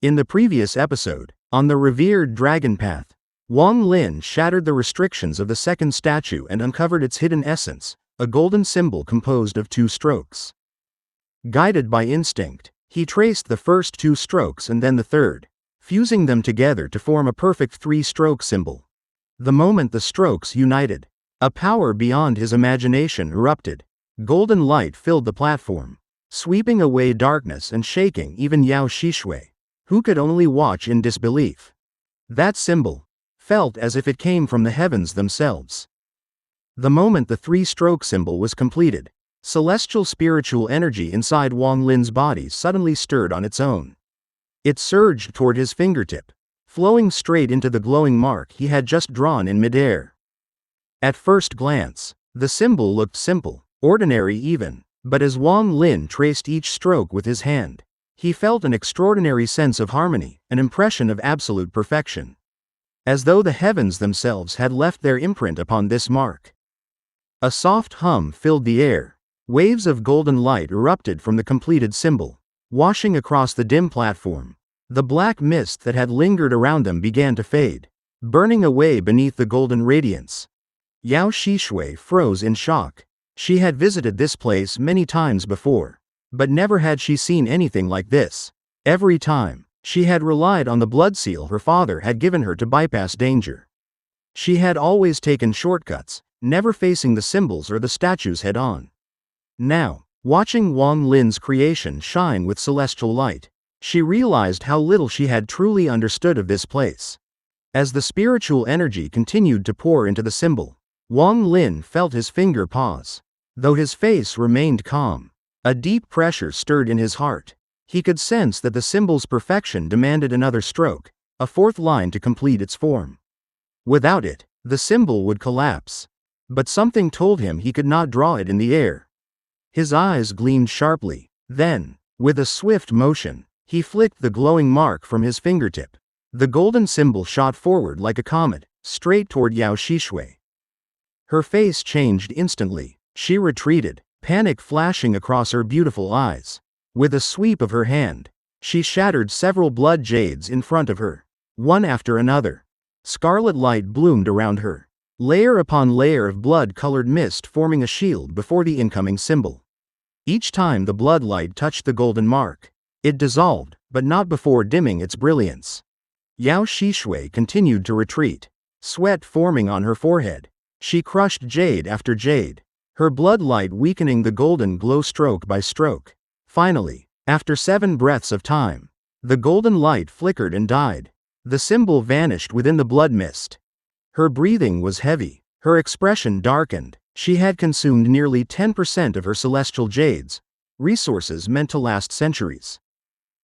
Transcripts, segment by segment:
In the previous episode, on the revered dragon path, Wang Lin shattered the restrictions of the second statue and uncovered its hidden essence, a golden symbol composed of 2 strokes. Guided by instinct, he traced the first 2 strokes and then the third, fusing them together to form a perfect 3-stroke symbol. The moment the strokes united, a power beyond his imagination erupted. Golden light filled the platform, sweeping away darkness and shaking even Yao Xishui, who could only watch in disbelief. That symbol felt as if it came from the heavens themselves. The moment the 3-stroke symbol was completed, celestial spiritual energy inside Wang Lin's body suddenly stirred on its own. It surged toward his fingertip, flowing straight into the glowing mark he had just drawn in midair. At first glance, the symbol looked simple, ordinary even, but as Wang Lin traced each stroke with his hand, he felt an extraordinary sense of harmony, an impression of absolute perfection. As though the heavens themselves had left their imprint upon this mark. A soft hum filled the air. Waves of golden light erupted from the completed symbol, washing across the dim platform. The black mist that had lingered around them began to fade, burning away beneath the golden radiance. Yao Xishui froze in shock. She had visited this place many times before, but never had she seen anything like this. Every time, she had relied on the blood seal her father had given her to bypass danger. She had always taken shortcuts, never facing the symbols or the statues head-on. Now, watching Wang Lin's creation shine with celestial light, she realized how little she had truly understood of this place. As the spiritual energy continued to pour into the symbol, Wang Lin felt his finger pause. Though his face remained calm, a deep pressure stirred in his heart. He could sense that the symbol's perfection demanded another stroke, a 4th line to complete its form. Without it, the symbol would collapse. But something told him he could not draw it in the air. His eyes gleamed sharply. Then, with a swift motion, he flicked the glowing mark from his fingertip. The golden symbol shot forward like a comet, straight toward Yao Xishui. Her face changed instantly. She retreated, panic flashing across her beautiful eyes. With a sweep of her hand, she shattered several blood jades in front of her, one after another. Scarlet light bloomed around her, layer upon layer of blood-colored mist forming a shield before the incoming symbol. Each time the blood light touched the golden mark, it dissolved, but not before dimming its brilliance. Yao Xishui continued to retreat, sweat forming on her forehead. She crushed jade after jade, her blood light weakening the golden glow stroke by stroke. Finally, after 7 breaths of time, the golden light flickered and died. The symbol vanished within the blood mist. Her breathing was heavy, her expression darkened. She had consumed nearly 10% of her celestial jades, resources meant to last centuries.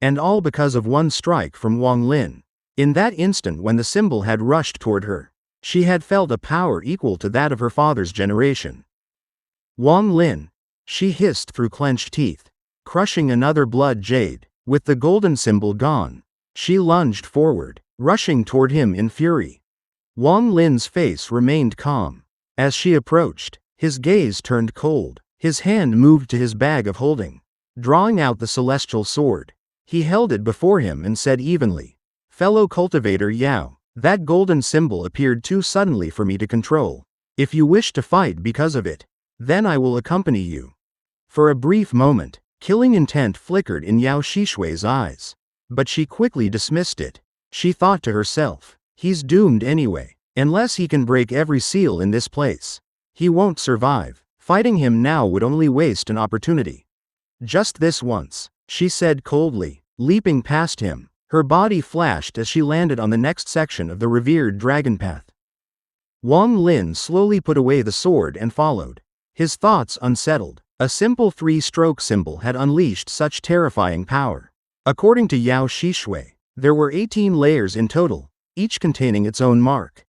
And all because of one strike from Wang Lin. In that instant when the symbol had rushed toward her, she had felt a power equal to that of her father's generation. Wang Lin, she hissed through clenched teeth, crushing another blood jade. With the golden symbol gone, she lunged forward, rushing toward him in fury. Wang Lin's face remained calm. As she approached, his gaze turned cold. His hand moved to his bag of holding. Drawing out the celestial sword, he held it before him and said evenly, "Fellow cultivator Yao, that golden symbol appeared too suddenly for me to control. If you wish to fight because of it, then I will accompany you." For a brief moment, killing intent flickered in Yao Xishui's eyes. But she quickly dismissed it. She thought to herself, he's doomed anyway. Unless he can break every seal in this place, he won't survive. Fighting him now would only waste an opportunity. "Just this once," she said coldly, leaping past him. Her body flashed as she landed on the next section of the revered dragon path. Wang Lin slowly put away the sword and followed, his thoughts unsettled. A simple 3-stroke symbol had unleashed such terrifying power. According to Yao Xishui, there were 18 layers in total, each containing its own mark.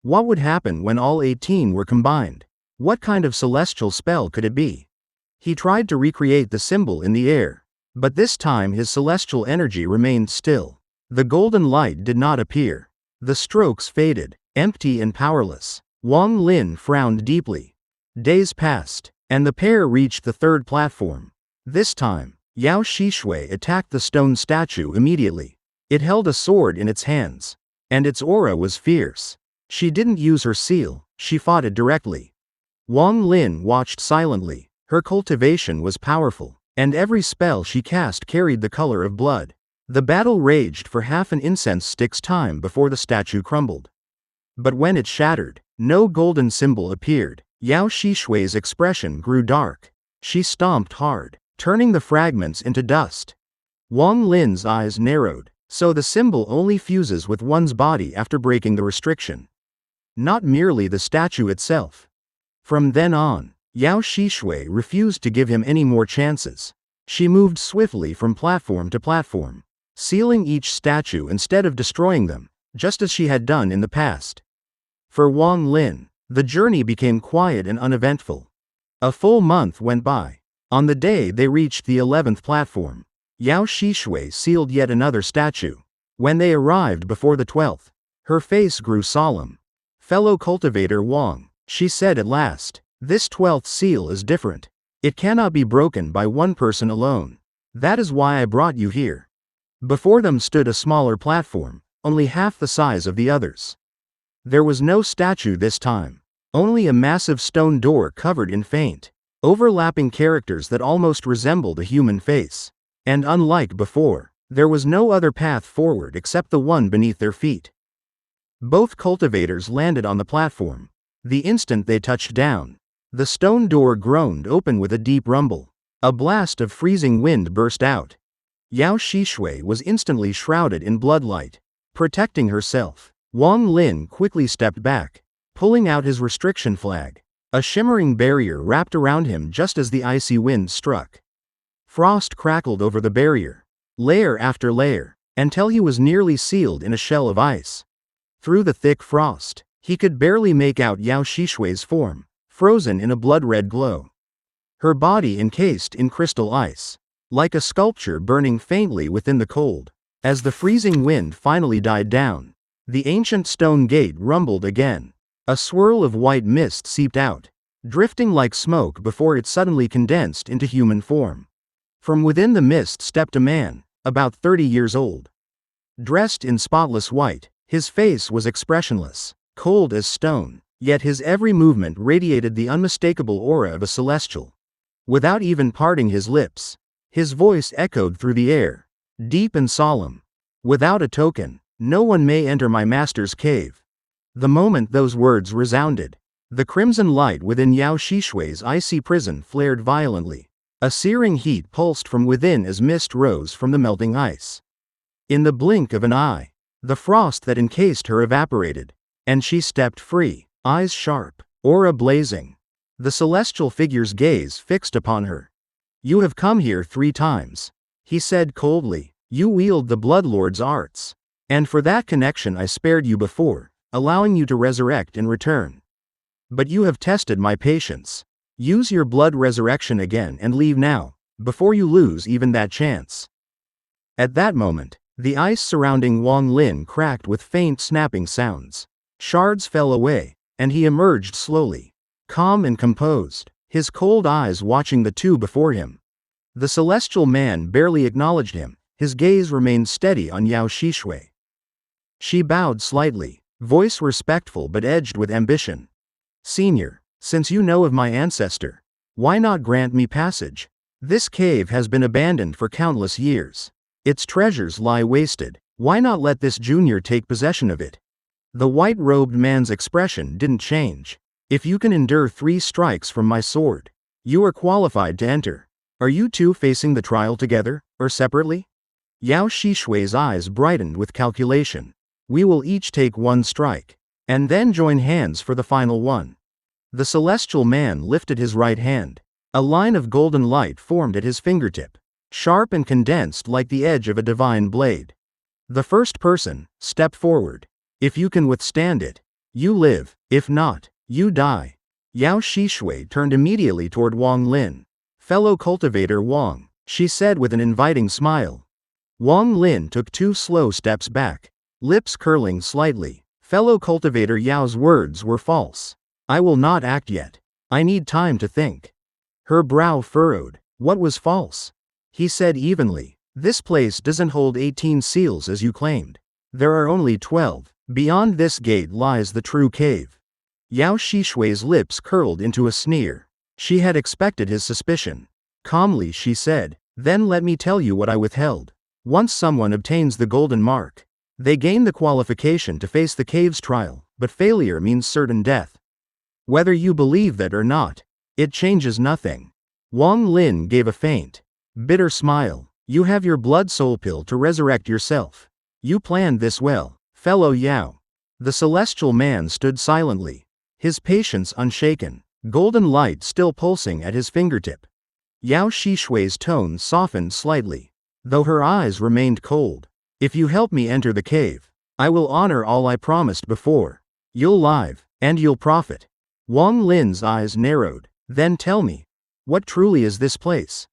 What would happen when all 18 were combined? What kind of celestial spell could it be? He tried to recreate the symbol in the air, but this time his celestial energy remained still. The golden light did not appear. The strokes faded, empty and powerless. Wang Lin frowned deeply. Days passed, and the pair reached the 3rd platform. This time, Yao Xishui attacked the stone statue immediately. It held a sword in its hands. And its aura was fierce. She didn't use her seal, she fought it directly. Wang Lin watched silently. Her cultivation was powerful, and every spell she cast carried the color of blood. The battle raged for half an incense stick's time before the statue crumbled. But when it shattered, no golden symbol appeared. Yao Shishui's expression grew dark. She stomped hard, turning the fragments into dust. Wang Lin's eyes narrowed. So the symbol only fuses with one's body after breaking the restriction. Not merely the statue itself. From then on, Yao Shishui refused to give him any more chances. She moved swiftly from platform to platform, sealing each statue instead of destroying them, just as she had done in the past. For Wang Lin, the journey became quiet and uneventful. A full month went by. On the day they reached the 11th platform, Yao Shishui sealed yet another statue. When they arrived before the 12th, her face grew solemn. "Fellow cultivator Wang," she said at last, "this 12th seal is different. It cannot be broken by one person alone. That is why I brought you here." Before them stood a smaller platform, only half the size of the others. There was no statue this time, only a massive stone door covered in faint, overlapping characters that almost resembled a human face. And unlike before, there was no other path forward except the one beneath their feet. Both cultivators landed on the platform. The instant they touched down, the stone door groaned open with a deep rumble. A blast of freezing wind burst out. Yao Shishui was instantly shrouded in bloodlight. Protecting herself, Wang Lin quickly stepped back, pulling out his restriction flag. A shimmering barrier wrapped around him just as the icy wind struck. Frost crackled over the barrier, layer after layer, until he was nearly sealed in a shell of ice. Through the thick frost, he could barely make out Yao Shishui's form, frozen in a blood-red glow. Her body encased in crystal ice, like a sculpture burning faintly within the cold. As the freezing wind finally died down, the ancient stone gate rumbled again. A swirl of white mist seeped out, drifting like smoke before it suddenly condensed into human form. From within the mist stepped a man, about 30 years old. Dressed in spotless white, his face was expressionless, cold as stone, yet his every movement radiated the unmistakable aura of a celestial. Without even parting his lips, his voice echoed through the air, deep and solemn. "Without a token, no one may enter my master's cave." The moment those words resounded, the crimson light within Yao Shishui's icy prison flared violently. A searing heat pulsed from within as mist rose from the melting ice. In the blink of an eye, the frost that encased her evaporated, and she stepped free, eyes sharp, aura blazing. The celestial figure's gaze fixed upon her. "You have come here 3 times," he said coldly. "You wield the Bloodlord's arts. And for that connection I spared you before, allowing you to resurrect in return. But you have tested my patience. Use your blood resurrection again and leave now, before you lose even that chance." At that moment, the ice surrounding Wang Lin cracked with faint snapping sounds. Shards fell away, and he emerged slowly, calm and composed, his cold eyes watching the two before him. The celestial man barely acknowledged him, his gaze remained steady on Yao Shishui. She bowed slightly, voice respectful but edged with ambition. "Senior, since you know of my ancestor, why not grant me passage? This cave has been abandoned for countless years. Its treasures lie wasted. Why not let this junior take possession of it?" The white-robed man's expression didn't change. "If you can endure 3 strikes from my sword, you are qualified to enter. Are you two facing the trial together, or separately?" Yao Shishui's eyes brightened with calculation. "We will each take 1 strike, and then join hands for the final one." The celestial man lifted his right hand. A line of golden light formed at his fingertip, sharp and condensed like the edge of a divine blade. "The first person, step forward. If you can withstand it, you live. If not, you die." Yao Shishui turned immediately toward Wang Lin. "Fellow cultivator Wang," she said with an inviting smile. Wang Lin took 2 slow steps back, lips curling slightly. Fellow cultivator Yao's words were false. "I will not act yet. I need time to think." Her brow furrowed. "What was false?" he said evenly. This place doesn't hold 18 seals as you claimed. There are only 12. Beyond this gate lies the true cave. Yao Shishui's lips curled into a sneer. She had expected his suspicion. Calmly she said, "Then let me tell you what I withheld. Once someone obtains the golden mark, they gain the qualification to face the cave's trial, but failure means certain death. Whether you believe that or not, it changes nothing." Wang Lin gave a faint, bitter smile. "You have your blood soul pill to resurrect yourself. You planned this well, fellow Yao." The celestial man stood silently, his patience unshaken, golden light still pulsing at his fingertip. Yao Shishui's tone softened slightly, though her eyes remained cold. "If you help me enter the cave, I will honor all I promised before. You'll live, and you'll profit." Wang Lin's eyes narrowed. "Then tell me, what truly is this place?"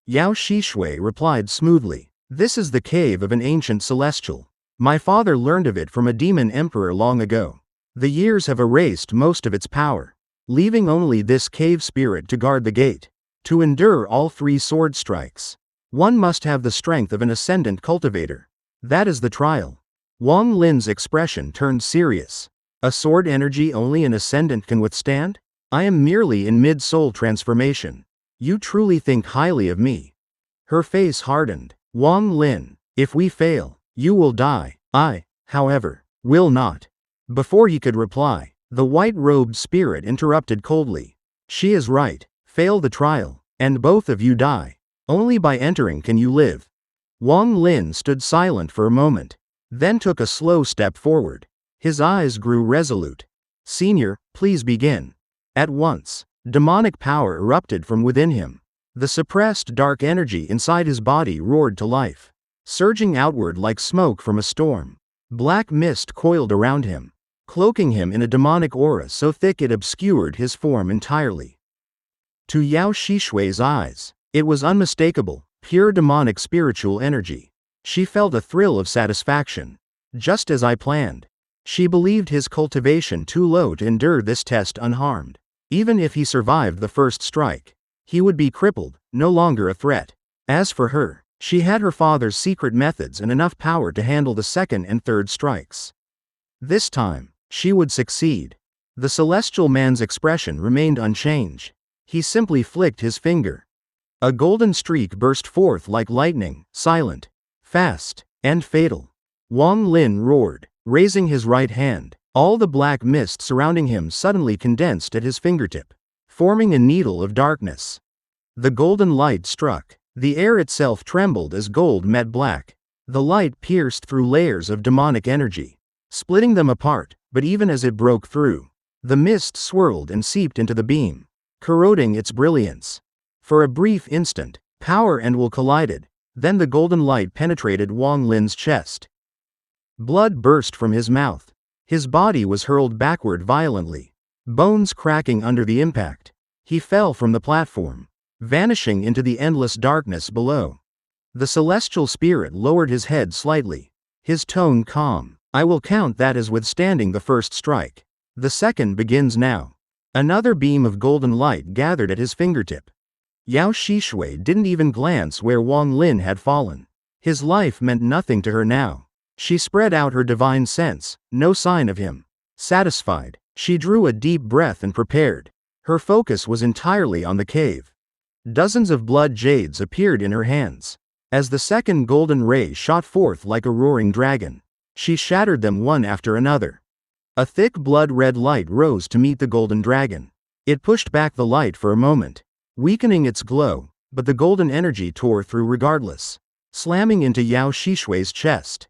Yao Shishui replied smoothly, "This is the cave of an ancient celestial. My father learned of it from a demon emperor long ago. The years have erased most of its power, leaving only this cave spirit to guard the gate. To endure all 3 sword strikes, one must have the strength of an ascendant cultivator. That is the trial." Wang Lin's expression turned serious. "A sword energy only an ascendant can withstand? I am merely in mid-soul transformation. You truly think highly of me?" Her face hardened. "Wang Lin, if we fail, you will die. I, however, will not." Before he could reply, the white-robed spirit interrupted coldly. "She is right. Fail the trial, and both of you die. Only by entering can you live." Wang Lin stood silent for a moment, then took a slow step forward. His eyes grew resolute. "Senior, please begin." At once, demonic power erupted from within him. The suppressed dark energy inside his body roared to life, surging outward like smoke from a storm. Black mist coiled around him, cloaking him in a demonic aura so thick it obscured his form entirely. To Yao Shishui's eyes, it was unmistakable, pure demonic spiritual energy. She felt a thrill of satisfaction. Just as I planned. She believed his cultivation too low to endure this test unharmed. Even if he survived the first strike, he would be crippled, no longer a threat. As for her, she had her father's secret methods and enough power to handle the second and third strikes. This time, she would succeed. The celestial man's expression remained unchanged. He simply flicked his finger. A golden streak burst forth like lightning, silent, fast, and fatal. Wang Lin roared, raising his right hand. All the black mist surrounding him suddenly condensed at his fingertip, forming a needle of darkness. The golden light struck. The air itself trembled as gold met black. The light pierced through layers of demonic energy, splitting them apart, but even as it broke through, the mist swirled and seeped into the beam, corroding its brilliance. For a brief instant, power and will collided, then the golden light penetrated Wang Lin's chest. Blood burst from his mouth. His body was hurled backward violently, bones cracking under the impact. He fell from the platform, vanishing into the endless darkness below. The celestial spirit lowered his head slightly, his tone calm. "I will count that as withstanding the first strike. The second begins now." Another beam of golden light gathered at his fingertip. Yao Shishui didn't even glance where Wang Lin had fallen. His life meant nothing to her now. She spread out her divine sense, no sign of him. Satisfied, she drew a deep breath and prepared. Her focus was entirely on the cave. Dozens of blood jades appeared in her hands. As the second golden ray shot forth like a roaring dragon, she shattered them one after another. A thick blood-red light rose to meet the golden dragon. It pushed back the light for a moment, weakening its glow, but the golden energy tore through regardless, slamming into Yao Shishui's chest.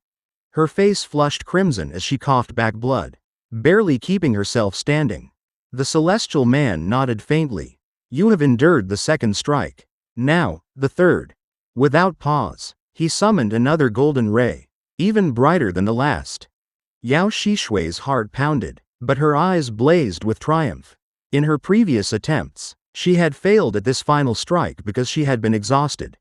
Her face flushed crimson as she coughed back blood, barely keeping herself standing. The celestial man nodded faintly. "You have endured the second strike. Now, the third." Without pause, he summoned another golden ray, even brighter than the last. Yao Shishui's heart pounded, but her eyes blazed with triumph. In her previous attempts, she had failed at this final strike because she had been exhausted.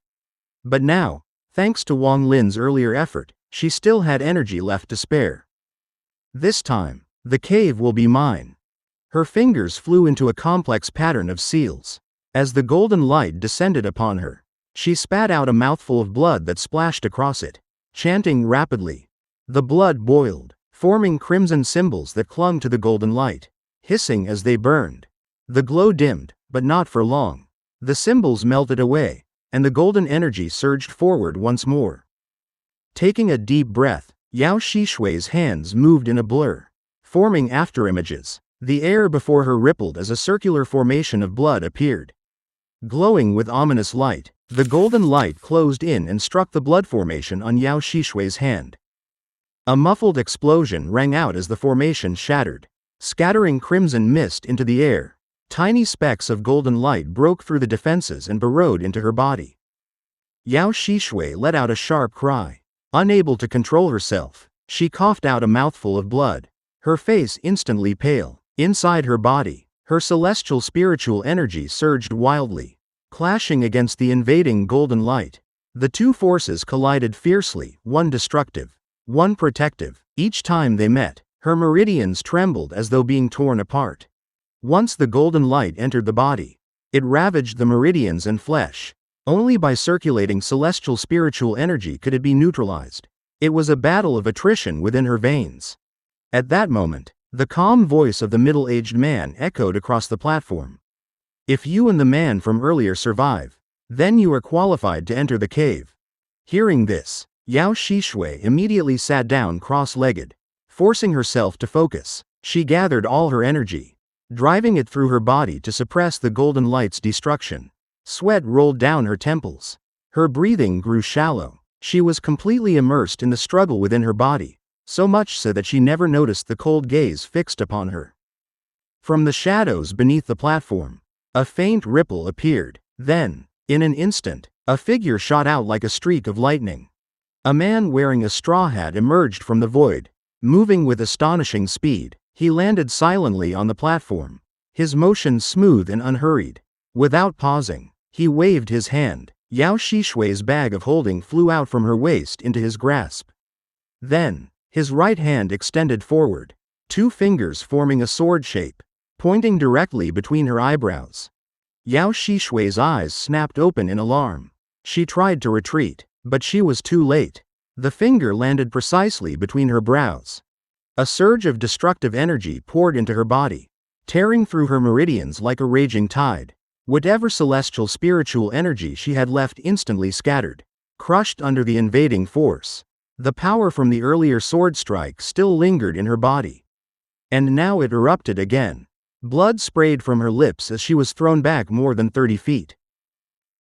But now, thanks to Wang Lin's earlier effort, she still had energy left to spare. "This time, the cave will be mine." Her fingers flew into a complex pattern of seals. As the golden light descended upon her, She spat out a mouthful of blood that splashed across it, chanting rapidly. The blood boiled, forming crimson symbols that clung to the golden light, hissing as they burned. The glow dimmed, but not for long. The symbols melted away, and the golden energy surged forward once more. Taking a deep breath, Yao Shishui's hands moved in a blur, forming afterimages. The air before her rippled as a circular formation of blood appeared. Glowing with ominous light, the golden light closed in and struck the blood formation on Yao Shishui's hand. A muffled explosion rang out as the formation shattered, scattering crimson mist into the air. Tiny specks of golden light broke through the defenses and burrowed into her body. Yao Shishui let out a sharp cry. Unable to control herself, she coughed out a mouthful of blood, her face instantly pale. Inside her body, her celestial spiritual energy surged wildly, clashing against the invading golden light. The two forces collided fiercely, one destructive, one protective. Each time they met, her meridians trembled as though being torn apart. Once the golden light entered the body, it ravaged the meridians and flesh. Only by circulating celestial spiritual energy could it be neutralized. It was a battle of attrition within her veins. At that moment, the calm voice of the middle-aged man echoed across the platform. If you and the man from earlier survive, then you are qualified to enter the cave. Hearing this, Yao Shishui immediately sat down cross-legged, forcing herself to focus. She gathered all her energy, driving it through her body to suppress the golden light's destruction. Sweat rolled down her temples. Her breathing grew shallow. She was completely immersed in the struggle within her body, so much so that she never noticed the cold gaze fixed upon her. From the shadows beneath the platform, a faint ripple appeared. Then, in an instant, a figure shot out like a streak of lightning. A man wearing a straw hat emerged from the void, moving with astonishing speed. He landed silently on the platform, his motion smooth and unhurried. Without pausing, he waved his hand. Yao Shishui's bag of holding flew out from her waist into his grasp. Then, his right hand extended forward, two fingers forming a sword shape, pointing directly between her eyebrows. Yao Shishui's eyes snapped open in alarm. She tried to retreat, but she was too late. The finger landed precisely between her brows. A surge of destructive energy poured into her body, tearing through her meridians like a raging tide. Whatever celestial spiritual energy she had left instantly scattered, crushed under the invading force. The power from the earlier sword strike still lingered in her body. And now it erupted again. Blood sprayed from her lips as she was thrown back more than 30 feet.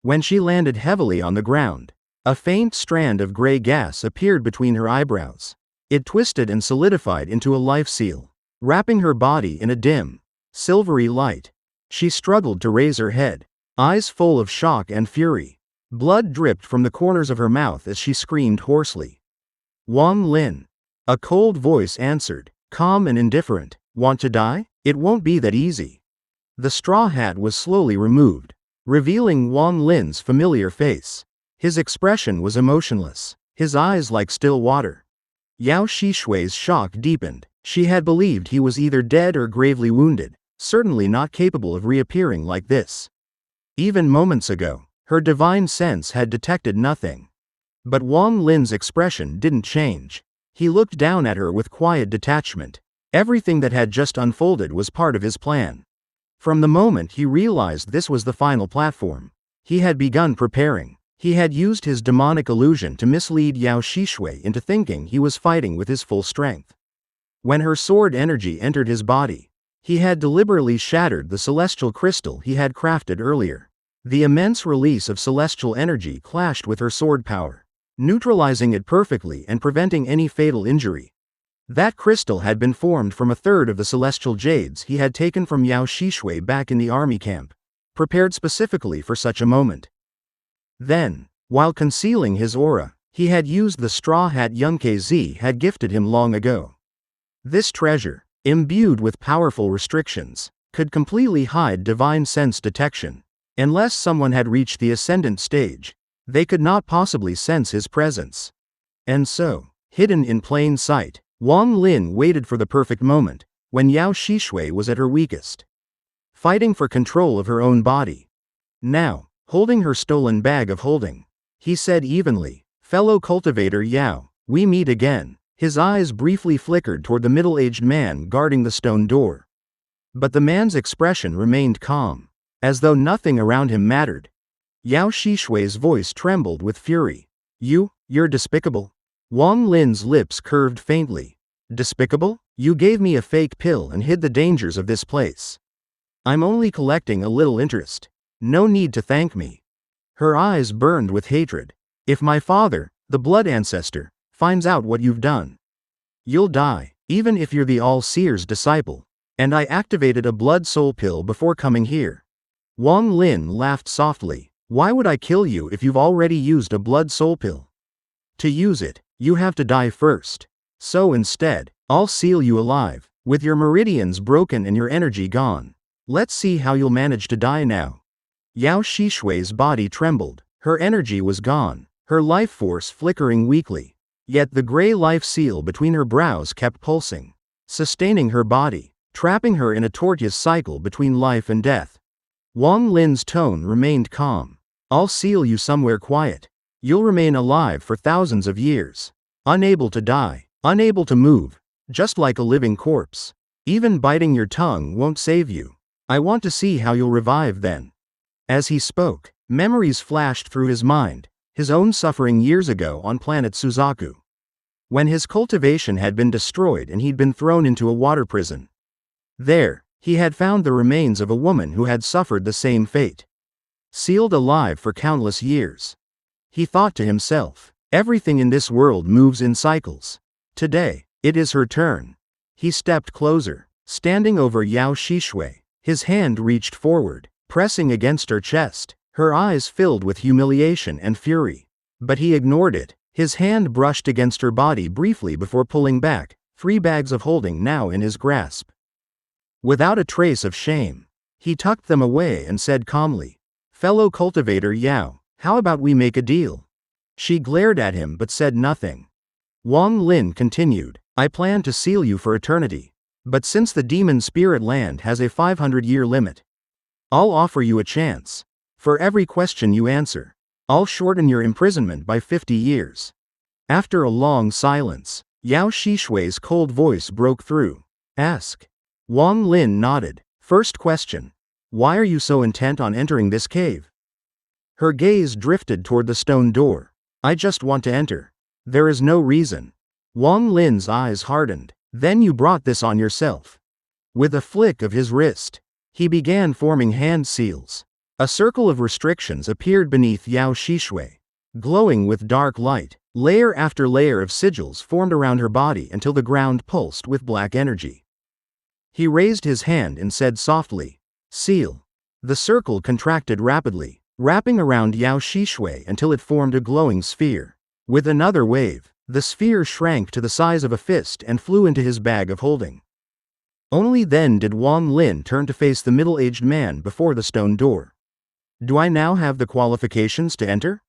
When she landed heavily on the ground, a faint strand of gray gas appeared between her eyebrows. It twisted and solidified into a life seal, wrapping her body in a dim, silvery light. She struggled to raise her head, eyes full of shock and fury. Blood dripped from the corners of her mouth as she screamed hoarsely. Wang Lin. A cold voice answered, calm and indifferent. Want to die? It won't be that easy. The straw hat was slowly removed, revealing Wang Lin's familiar face. His expression was emotionless, his eyes like still water. Yao Shishui's shock deepened. She had believed he was either dead or gravely wounded, certainly not capable of reappearing like this. Even moments ago, her divine sense had detected nothing. But Wang Lin's expression didn't change. He looked down at her with quiet detachment. Everything that had just unfolded was part of his plan. From the moment he realized this was the final platform, he had begun preparing. He had used his demonic illusion to mislead Yao Shishui into thinking he was fighting with his full strength. When her sword energy entered his body, he had deliberately shattered the celestial crystal he had crafted earlier. The immense release of celestial energy clashed with her sword power, neutralizing it perfectly and preventing any fatal injury. That crystal had been formed from a third of the celestial jades he had taken from Yao Shishui back in the army camp, prepared specifically for such a moment. Then, while concealing his aura, he had used the straw hat Yunke Z had gifted him long ago. This treasure, imbued with powerful restrictions, could completely hide divine sense detection. Unless someone had reached the ascendant stage, they could not possibly sense his presence. And so, hidden in plain sight, Wang Lin waited for the perfect moment, when Yao Shishui was at her weakest, fighting for control of her own body. Now, holding her stolen bag of holding. He said evenly, "Fellow cultivator Yao, we meet again." His eyes briefly flickered toward the middle-aged man guarding the stone door. But the man's expression remained calm, as though nothing around him mattered. Yao Shishui's voice trembled with fury. You're despicable." Wang Lin's lips curved faintly. "Despicable? You gave me a fake pill and hid the dangers of this place. I'm only collecting a little interest. No need to thank me." Her eyes burned with hatred. "If my father, the blood ancestor, finds out what you've done, you'll die, even if you're the All-Seer's disciple. And I activated a blood soul pill before coming here." Wang Lin laughed softly. "Why would I kill you if you've already used a blood soul pill? To use it, you have to die first. So instead, I'll seal you alive, with your meridians broken and your energy gone. Let's see how you'll manage to die now." Yao Shishui's body trembled. Her energy was gone, her life force flickering weakly. Yet the gray life seal between her brows kept pulsing, sustaining her body, trapping her in a tortuous cycle between life and death. Wang Lin's tone remained calm. "I'll seal you somewhere quiet. You'll remain alive for thousands of years. Unable to die, unable to move, just like a living corpse. Even biting your tongue won't save you. I want to see how you'll revive then." As he spoke, memories flashed through his mind, his own suffering years ago on planet Suzaku, when his cultivation had been destroyed and he'd been thrown into a water prison. There, he had found the remains of a woman who had suffered the same fate. Sealed alive for countless years. He thought to himself, everything in this world moves in cycles. Today, it is her turn. He stepped closer, standing over Yao Shishui. His hand reached forward, pressing against her chest. Her eyes filled with humiliation and fury. But he ignored it. His hand brushed against her body briefly before pulling back, 3 bags of holding now in his grasp. Without a trace of shame, he tucked them away and said calmly, "Fellow cultivator Yao, how about we make a deal?" She glared at him but said nothing. Wang Lin continued, "I plan to seal you for eternity. But since the demon spirit land has a 500-year limit, I'll offer you a chance. For every question you answer, I'll shorten your imprisonment by 50 years. After a long silence, Yao Shishui's cold voice broke through. "Ask." Wang Lin nodded. "First question. Why are you so intent on entering this cave?" Her gaze drifted toward the stone door. "I just want to enter. There is no reason." Wang Lin's eyes hardened. "Then you brought this on yourself." With a flick of his wrist, he began forming hand seals. A circle of restrictions appeared beneath Yao Shishui, glowing with dark light. Layer after layer of sigils formed around her body until the ground pulsed with black energy. He raised his hand and said softly, "Seal." The circle contracted rapidly, wrapping around Yao Shishui until it formed a glowing sphere. With another wave, the sphere shrank to the size of a fist and flew into his bag of holding. Only then did Wang Lin turn to face the middle-aged man before the stone door. "Do I now have the qualifications to enter?"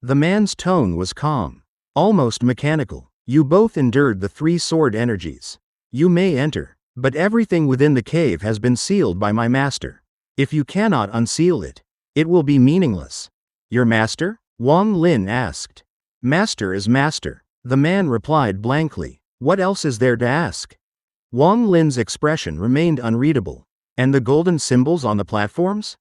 The man's tone was calm, almost mechanical. "You both endured the 3 sword energies. You may enter, but everything within the cave has been sealed by my master. If you cannot unseal it, it will be meaningless." "Your master?" Wang Lin asked. "Master is master," the man replied blankly. "What else is there to ask?" Wang Lin's expression remained unreadable. "And the golden symbols on the platforms?"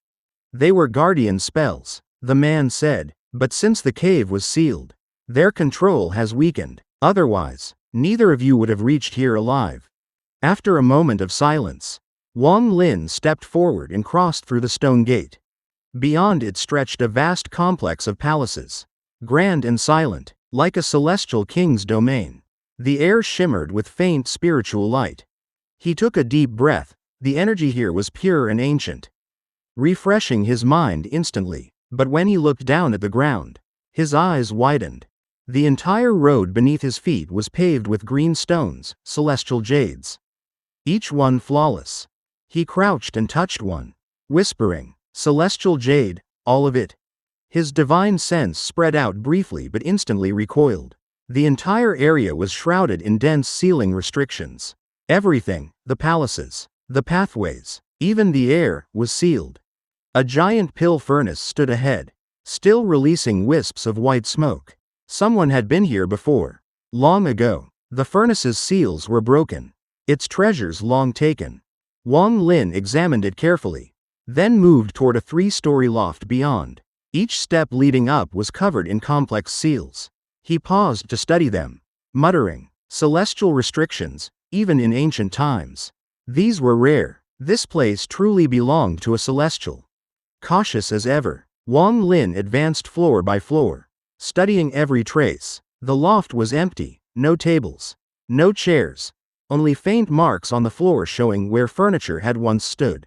"They were guardian spells," the man said, "but since the cave was sealed, their control has weakened. Otherwise, neither of you would have reached here alive." After a moment of silence, Wang Lin stepped forward and crossed through the stone gate. Beyond it stretched a vast complex of palaces, grand and silent, like a celestial king's domain. The air shimmered with faint spiritual light. He took a deep breath. The energy here was pure and ancient, refreshing his mind instantly. But when he looked down at the ground, his eyes widened. The entire road beneath his feet was paved with green stones, celestial jades, each one flawless. He crouched and touched one, whispering, "Celestial jade, all of it." His divine sense spread out briefly but instantly recoiled. The entire area was shrouded in dense sealing restrictions. Everything, the palaces, the pathways, even the air, was sealed. A giant pill furnace stood ahead, still releasing wisps of white smoke. Someone had been here before. Long ago. The furnace's seals were broken. Its treasures long taken. Wang Lin examined it carefully, then moved toward a 3-story loft beyond. Each step leading up was covered in complex seals. He paused to study them, muttering, "Celestial restrictions, even in ancient times." These were rare. This place truly belonged to a celestial. Cautious as ever, Wang Lin advanced floor by floor, studying every trace. The loft was empty, no tables, no chairs, only faint marks on the floor showing where furniture had once stood.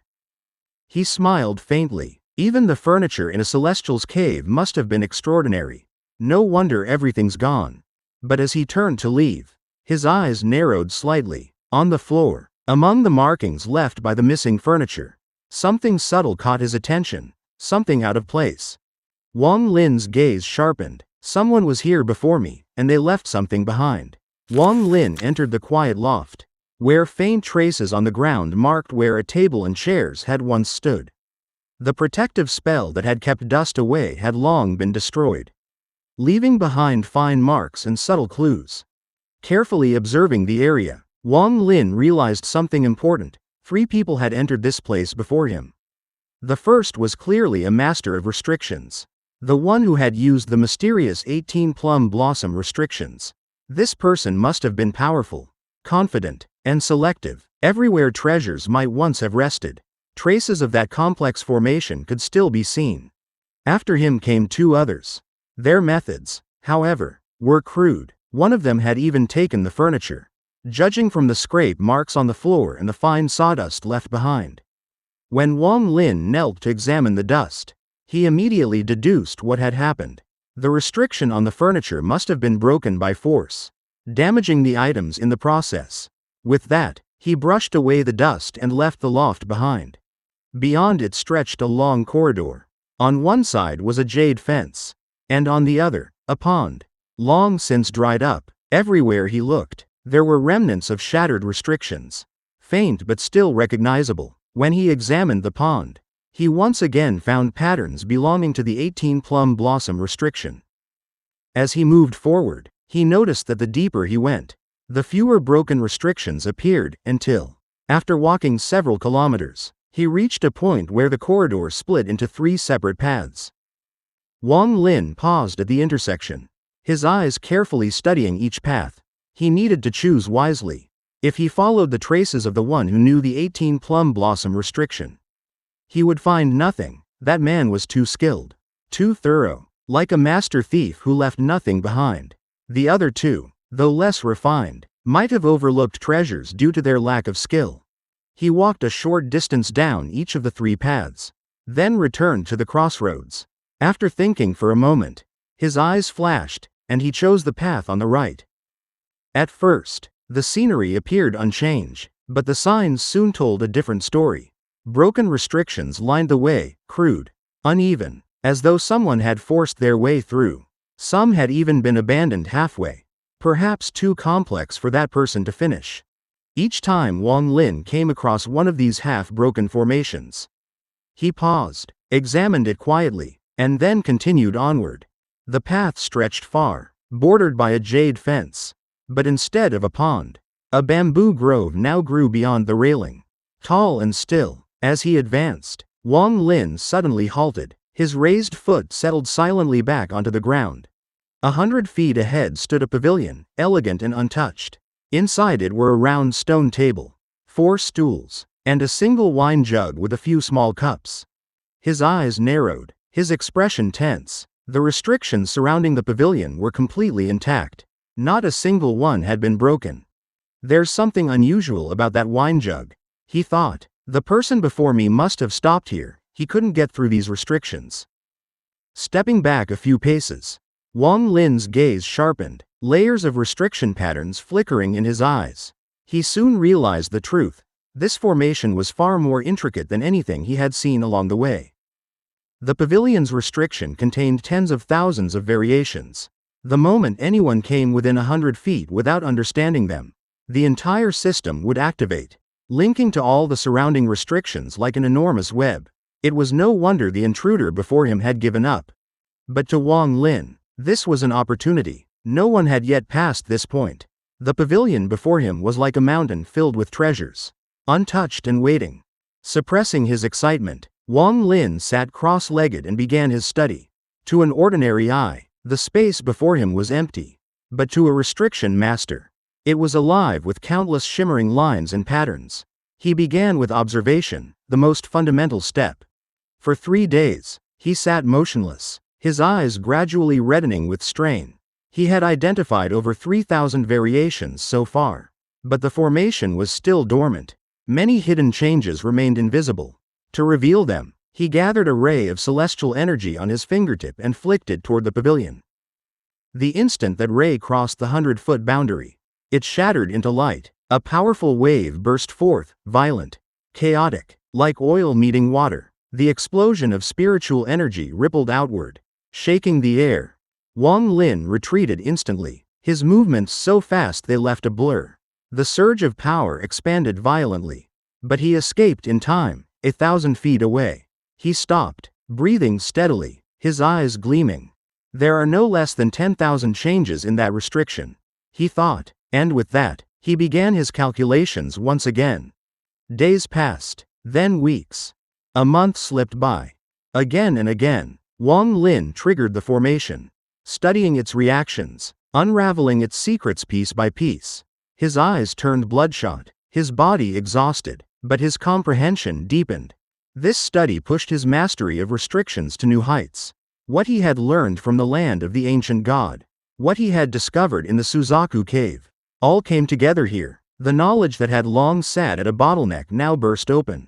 He smiled faintly. Even the furniture in a celestial's cave must have been extraordinary. No wonder everything's gone. But as he turned to leave, his eyes narrowed slightly. On the floor, among the markings left by the missing furniture, something subtle caught his attention, something out of place. Wang Lin's gaze sharpened. Someone was here before me, and they left something behind. Wang Lin entered the quiet loft, where faint traces on the ground marked where a table and chairs had once stood. The protective spell that had kept dust away had long been destroyed, leaving behind fine marks and subtle clues. Carefully observing the area, Wang Lin realized something important. 3 people had entered this place before him. The first was clearly a master of restrictions. The one who had used the mysterious 18 plum blossom restrictions. This person must have been powerful, confident, and selective. Everywhere treasures might once have rested, traces of that complex formation could still be seen. After him came 2 others. Their methods, however, were crude. One of them had even taken the furniture, judging from the scrape marks on the floor and the fine sawdust left behind. When Wang Lin knelt to examine the dust, he immediately deduced what had happened. The restriction on the furniture must have been broken by force, damaging the items in the process. With that, he brushed away the dust and left the loft behind. Beyond it stretched a long corridor. On one side was a jade fence, and on the other, a pond, long since dried up. Everywhere he looked, there were remnants of shattered restrictions, faint but still recognizable. When he examined the pond, he once again found patterns belonging to the 18 plum blossom restriction. As he moved forward, he noticed that the deeper he went, the fewer broken restrictions appeared until, after walking several kilometers, he reached a point where the corridor split into 3 separate paths. Wang Lin paused at the intersection, his eyes carefully studying each path. He needed to choose wisely. If he followed the traces of the one who knew the 18 plum blossom restriction, he would find nothing. That man was too skilled, too thorough, like a master thief who left nothing behind. The other 2, though less refined, might have overlooked treasures due to their lack of skill. He walked a short distance down each of the 3 paths, then returned to the crossroads. After thinking for a moment, his eyes flashed, and he chose the path on the right. At first, the scenery appeared unchanged, but the signs soon told a different story. Broken restrictions lined the way, crude, uneven, as though someone had forced their way through. Some had even been abandoned halfway, perhaps too complex for that person to finish. Each time Wang Lin came across one of these half-broken formations, he paused, examined it quietly, and then continued onward. The path stretched far, bordered by a jade fence, but instead of a pond, a bamboo grove now grew beyond the railing, tall and still. As he advanced, Wang Lin suddenly halted. His raised foot settled silently back onto the ground. 100 feet ahead stood a pavilion, elegant and untouched. Inside it were a round stone table, 4 stools, and a single wine jug with a few small cups. His eyes narrowed, his expression tense. The restrictions surrounding the pavilion were completely intact. Not a single one had been broken. There's something unusual about that wine jug, he thought. The person before me must have stopped here. He couldn't get through these restrictions. Stepping back a few paces, Wang Lin's gaze sharpened, layers of restriction patterns flickering in his eyes. He soon realized the truth. This formation was far more intricate than anything he had seen along the way. The pavilion's restriction contained tens of thousands of variations. The moment anyone came within 100 feet without understanding them, the entire system would activate, linking to all the surrounding restrictions like an enormous web. It was no wonder the intruder before him had given up. But to Wang Lin, this was an opportunity. No one had yet passed this point. The pavilion before him was like a mountain filled with treasures, untouched and waiting. Suppressing his excitement, Wang Lin sat cross-legged and began his study. To an ordinary eye, the space before him was empty. But to a restriction master, it was alive with countless shimmering lines and patterns. He began with observation, the most fundamental step. For 3 days, he sat motionless, his eyes gradually reddening with strain. He had identified over 3,000 variations so far. But the formation was still dormant. Many hidden changes remained invisible. To reveal them, he gathered a ray of celestial energy on his fingertip and flicked it toward the pavilion. The instant that ray crossed the 100-foot boundary, it shattered into light. A powerful wave burst forth, violent, chaotic, like oil meeting water. The explosion of spiritual energy rippled outward, shaking the air. Wang Lin retreated instantly, his movements so fast they left a blur. The surge of power expanded violently. But he escaped in time, 1,000 feet away. He stopped, breathing steadily, his eyes gleaming. There are no less than 10,000 changes in that restriction, he thought, and with that, he began his calculations once again. Days passed, then weeks. A month slipped by. Again and again, Wang Lin triggered the formation, studying its reactions, unraveling its secrets piece by piece. His eyes turned bloodshot, his body exhausted, but his comprehension deepened. This study pushed his mastery of restrictions to new heights. What he had learned from the land of the ancient god, what he had discovered in the Suzaku cave, all came together here. The knowledge that had long sat at a bottleneck now burst open.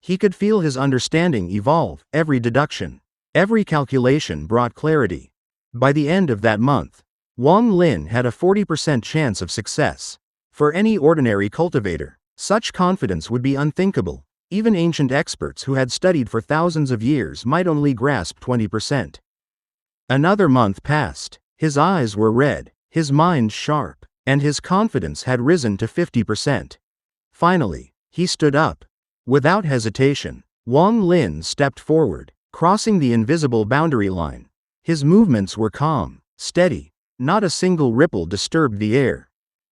He could feel his understanding evolve. Every deduction, every calculation brought clarity. By the end of that month, Wang Lin had a 40% chance of success. For any ordinary cultivator, such confidence would be unthinkable. Even ancient experts who had studied for thousands of years might only grasp 20%. Another month passed. His eyes were red, his mind sharp, and his confidence had risen to 50%. Finally, he stood up. Without hesitation, Wang Lin stepped forward, crossing the invisible boundary line. His movements were calm, steady. Not a single ripple disturbed the air.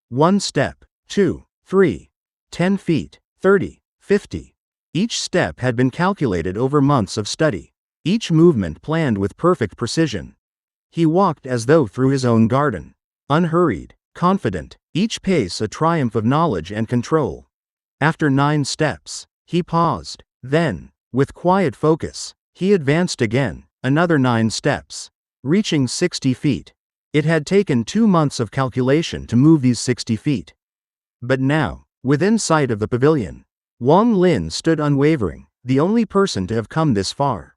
1 step, 2, 3, 10 feet, 30, 50. Each step had been calculated over months of study, each movement planned with perfect precision. He walked as though through his own garden, unhurried, confident, each pace a triumph of knowledge and control. After 9 steps, he paused. Then, with quiet focus, he advanced again, another 9 steps, reaching 60 feet. It had taken 2 months of calculation to move these 60 feet. But now, within sight of the pavilion, Wang Lin stood unwavering, the only person to have come this far.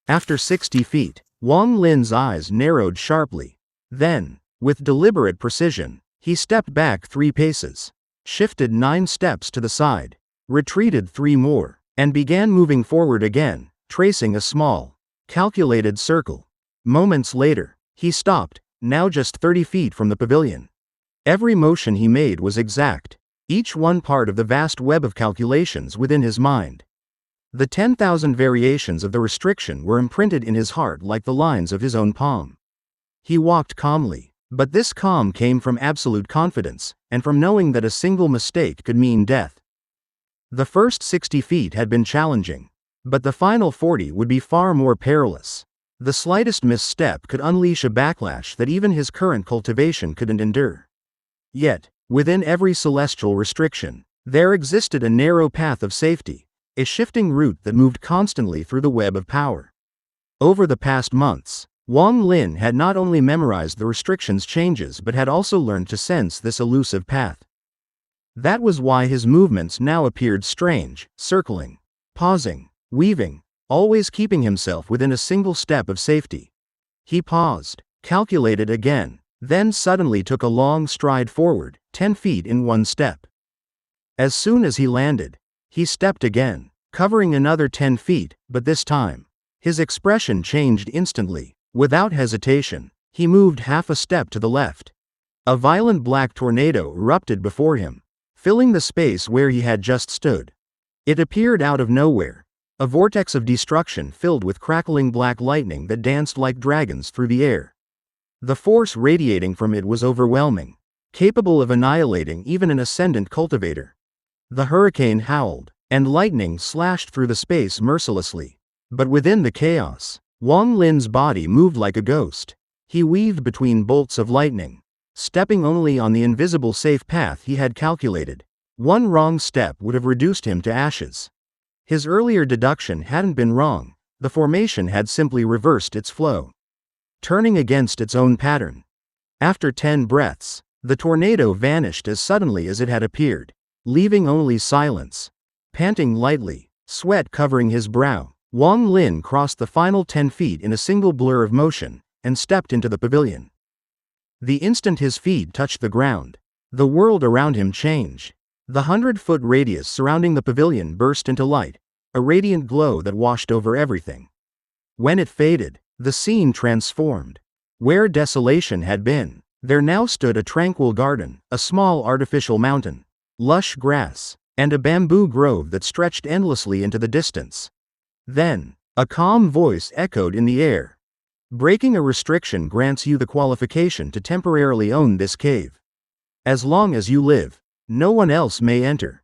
After 60 feet, Wang Lin's eyes narrowed sharply. Then, with deliberate precision, he stepped back 3 paces, shifted 9 steps to the side, retreated 3 more, and began moving forward again, tracing a small, calculated circle. Moments later, he stopped, now just 30 feet from the pavilion. Every motion he made was exact, each one part of the vast web of calculations within his mind. The 10,000 variations of the restriction were imprinted in his heart like the lines of his own palm. He walked calmly, but this calm came from absolute confidence, and from knowing that a single mistake could mean death. The first 60 feet had been challenging, but the final 40 would be far more perilous. The slightest misstep could unleash a backlash that even his current cultivation couldn't endure. Yet, within every celestial restriction, there existed a narrow path of safety, a shifting route that moved constantly through the web of power. Over the past months, Wang Lin had not only memorized the restrictions' changes but had also learned to sense this elusive path. That was why his movements now appeared strange, circling, pausing, weaving, always keeping himself within a single step of safety. He paused, calculated again, then suddenly took a long stride forward, 10 feet in 1 step. As soon as he landed, he stepped again, covering another 10 feet, but this time, his expression changed instantly. Without hesitation, he moved half a step to the left. A violent black tornado erupted before him, filling the space where he had just stood. It appeared out of nowhere, a vortex of destruction filled with crackling black lightning that danced like dragons through the air. The force radiating from it was overwhelming, capable of annihilating even an ascendant cultivator. The hurricane howled, and lightning slashed through the space mercilessly. But within the chaos, Wang Lin's body moved like a ghost. He weaved between bolts of lightning, stepping only on the invisible safe path he had calculated. One wrong step would have reduced him to ashes. His earlier deduction hadn't been wrong, the formation had simply reversed its flow, turning against its own pattern. After 10 breaths, the tornado vanished as suddenly as it had appeared, leaving only silence. Panting lightly, sweat covering his brow, Wang Lin crossed the final 10 feet in a single blur of motion, and stepped into the pavilion. The instant his feet touched the ground, the world around him changed. The 100-foot radius surrounding the pavilion burst into light, a radiant glow that washed over everything. When it faded, the scene transformed. Where desolation had been, there now stood a tranquil garden, a small artificial mountain, lush grass, and a bamboo grove that stretched endlessly into the distance. Then, a calm voice echoed in the air. Breaking a restriction grants you the qualification to temporarily own this cave. As long as you live, no one else may enter.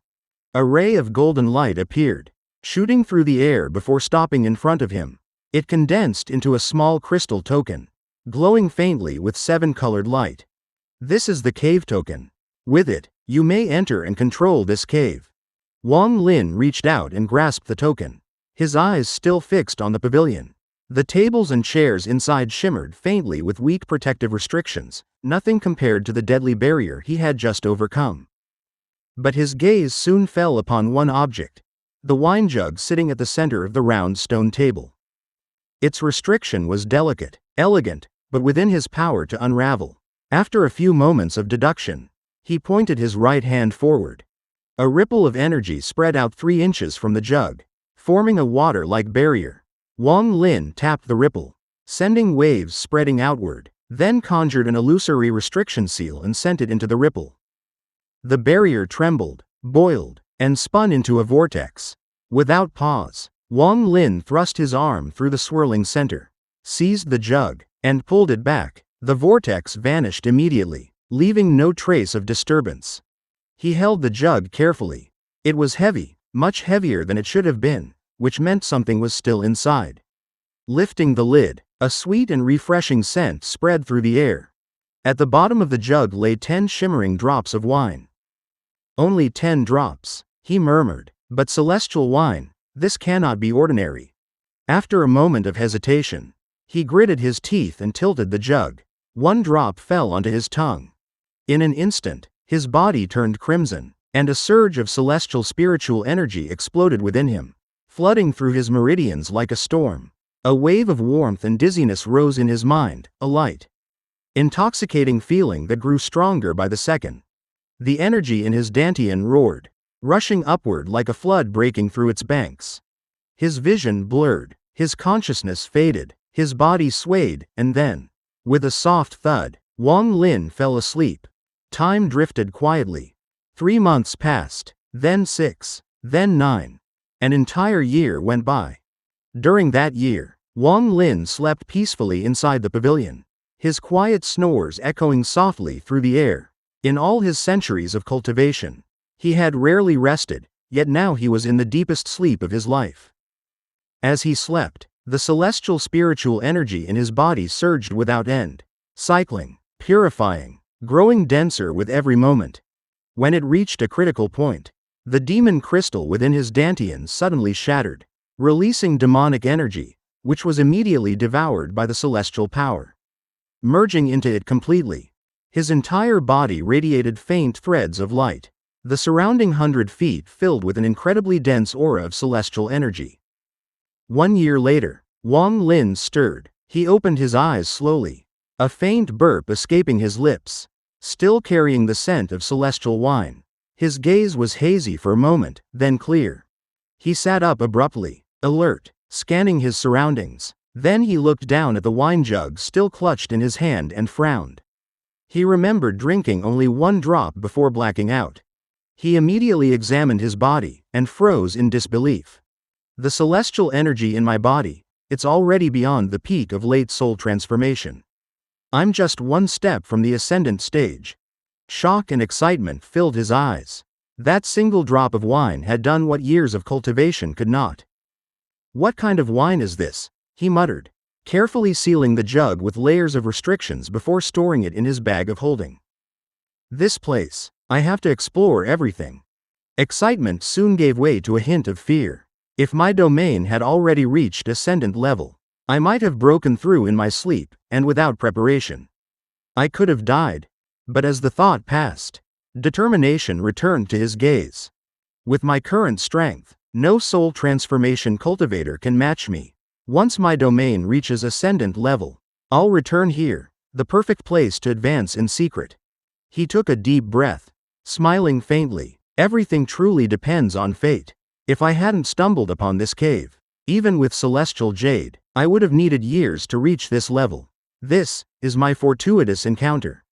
A ray of golden light appeared, shooting through the air before stopping in front of him. It condensed into a small crystal token, glowing faintly with 7-colored light. This is the cave token. With it, you may enter and control this cave. Wang Lin reached out and grasped the token, his eyes still fixed on the pavilion. The tables and chairs inside shimmered faintly with weak protective restrictions, nothing compared to the deadly barrier he had just overcome. But his gaze soon fell upon one object, the wine jug sitting at the center of the round stone table. Its restriction was delicate, elegant, but within his power to unravel. After a few moments of deduction, he pointed his right hand forward. A ripple of energy spread out 3 inches from the jug, forming a water-like barrier. Wang Lin tapped the ripple, sending waves spreading outward, then conjured an illusory restriction seal and sent it into the ripple. The barrier trembled, boiled, and spun into a vortex. Without pause, Wang Lin thrust his arm through the swirling center, seized the jug, and pulled it back. The vortex vanished immediately, leaving no trace of disturbance. He held the jug carefully. It was heavy, much heavier than it should have been, which meant something was still inside. Lifting the lid, a sweet and refreshing scent spread through the air. At the bottom of the jug lay 10 shimmering drops of wine. Only 10 drops, he murmured, but celestial wine, this cannot be ordinary. After a moment of hesitation, he gritted his teeth and tilted the jug. 1 drop fell onto his tongue. In an instant, his body turned crimson, and a surge of celestial spiritual energy exploded within him, flooding through his meridians like a storm. A wave of warmth and dizziness rose in his mind, a light, intoxicating feeling that grew stronger by the second. The energy in his dantian roared, rushing upward like a flood breaking through its banks. His vision blurred, his consciousness faded, his body swayed, and then, with a soft thud, Wang Lin fell asleep. Time drifted quietly. 3 months passed, then 6, then 9. An entire year went by. During that year, Wang Lin slept peacefully inside the pavilion, his quiet snores echoing softly through the air. In all his centuries of cultivation, he had rarely rested, yet now he was in the deepest sleep of his life. As he slept, the celestial spiritual energy in his body surged without end, cycling, purifying, growing denser with every moment. When it reached a critical point, the demon crystal within his dantian suddenly shattered, releasing demonic energy, which was immediately devoured by the celestial power. Merging into it completely, his entire body radiated faint threads of light, the surrounding 100 feet filled with an incredibly dense aura of celestial energy. 1 year later, Wang Lin stirred. He opened his eyes slowly, a faint burp escaping his lips. Still carrying the scent of celestial wine, his gaze was hazy for a moment, then clear. He sat up abruptly, alert, scanning his surroundings. Then he looked down at the wine jug still clutched in his hand and frowned. He remembered drinking only 1 drop before blacking out. He immediately examined his body, and froze in disbelief. The celestial energy in my body, it's already beyond the peak of late soul transformation. I'm just one step from the ascendant stage. Shock and excitement filled his eyes. That single drop of wine had done what years of cultivation could not. What kind of wine is this? He muttered, carefully sealing the jug with layers of restrictions before storing it in his bag of holding. This place, I have to explore everything. Excitement soon gave way to a hint of fear. If my domain had already reached ascendant level, I might have broken through in my sleep, and without preparation. I could have died. But as the thought passed, determination returned to his gaze. With my current strength, no soul transformation cultivator can match me. Once my domain reaches ascendant level, I'll return here, the perfect place to advance in secret. He took a deep breath, smiling faintly. Everything truly depends on fate. If I hadn't stumbled upon this cave, even with celestial jade, I would have needed years to reach this level. This is my fortuitous encounter.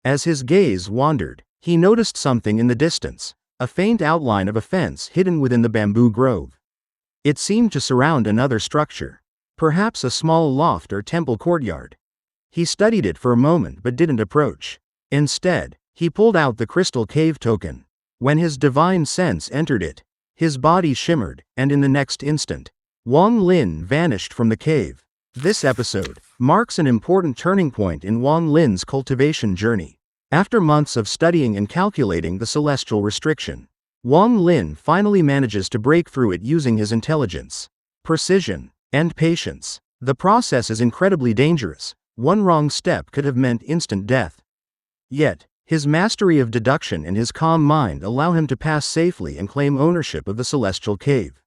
As his gaze wandered, he noticed something in the distance, a faint outline of a fence hidden within the bamboo grove. It seemed to surround another structure, perhaps a small loft or temple courtyard. He studied it for a moment but didn't approach. Instead, he pulled out the crystal cave token. When his divine sense entered it, his body shimmered, and in the next instant, WANG LIN vanished from the cave. This episode marks an important turning point in WANG LIN's cultivation journey. After months of studying and calculating the celestial restriction, WANG LIN finally manages to break through it using his intelligence, precision, and patience. The process is incredibly dangerous. One wrong step could have meant instant death. Yet, his mastery of deduction and his calm mind allow him to pass safely and claim ownership of the celestial cave.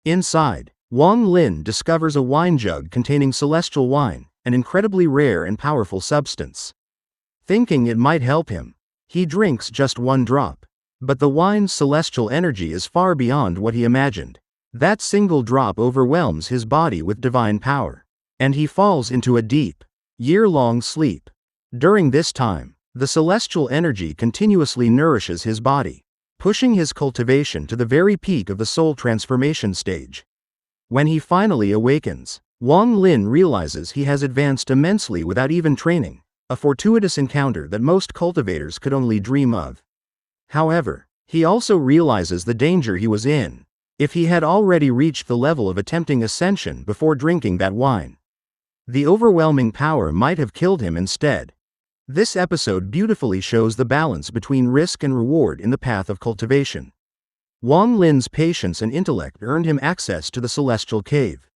Inside, WANG LIN discovers a wine jug containing celestial wine, an incredibly rare and powerful substance. Thinking it might help him, he drinks just one drop. But the wine's celestial energy is far beyond what he imagined. That single drop overwhelms his body with divine power, and he falls into a deep, year-long sleep. During this time, the celestial energy continuously nourishes his body, pushing his cultivation to the very peak of the soul transformation stage. When he finally awakens, WANG LIN realizes he has advanced immensely without even training, a fortuitous encounter that most cultivators could only dream of. However, he also realizes the danger he was in. If he had already reached the level of attempting ascension before drinking that wine, the overwhelming power might have killed him instead. This episode beautifully shows the balance between risk and reward in the path of cultivation. WANG LIN's patience and intellect earned him access to the celestial cave.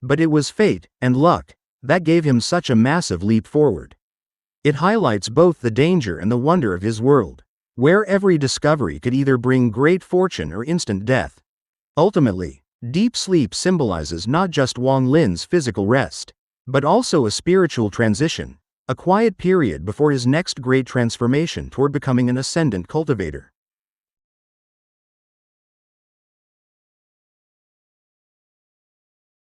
But it was fate and luck that gave him such a massive leap forward. It highlights both the danger and the wonder of his world, where every discovery could either bring great fortune or instant death. Ultimately, deep sleep symbolizes not just WANG LIN's physical rest, but also a spiritual transition, a quiet period before his next great transformation toward becoming an ascendant cultivator.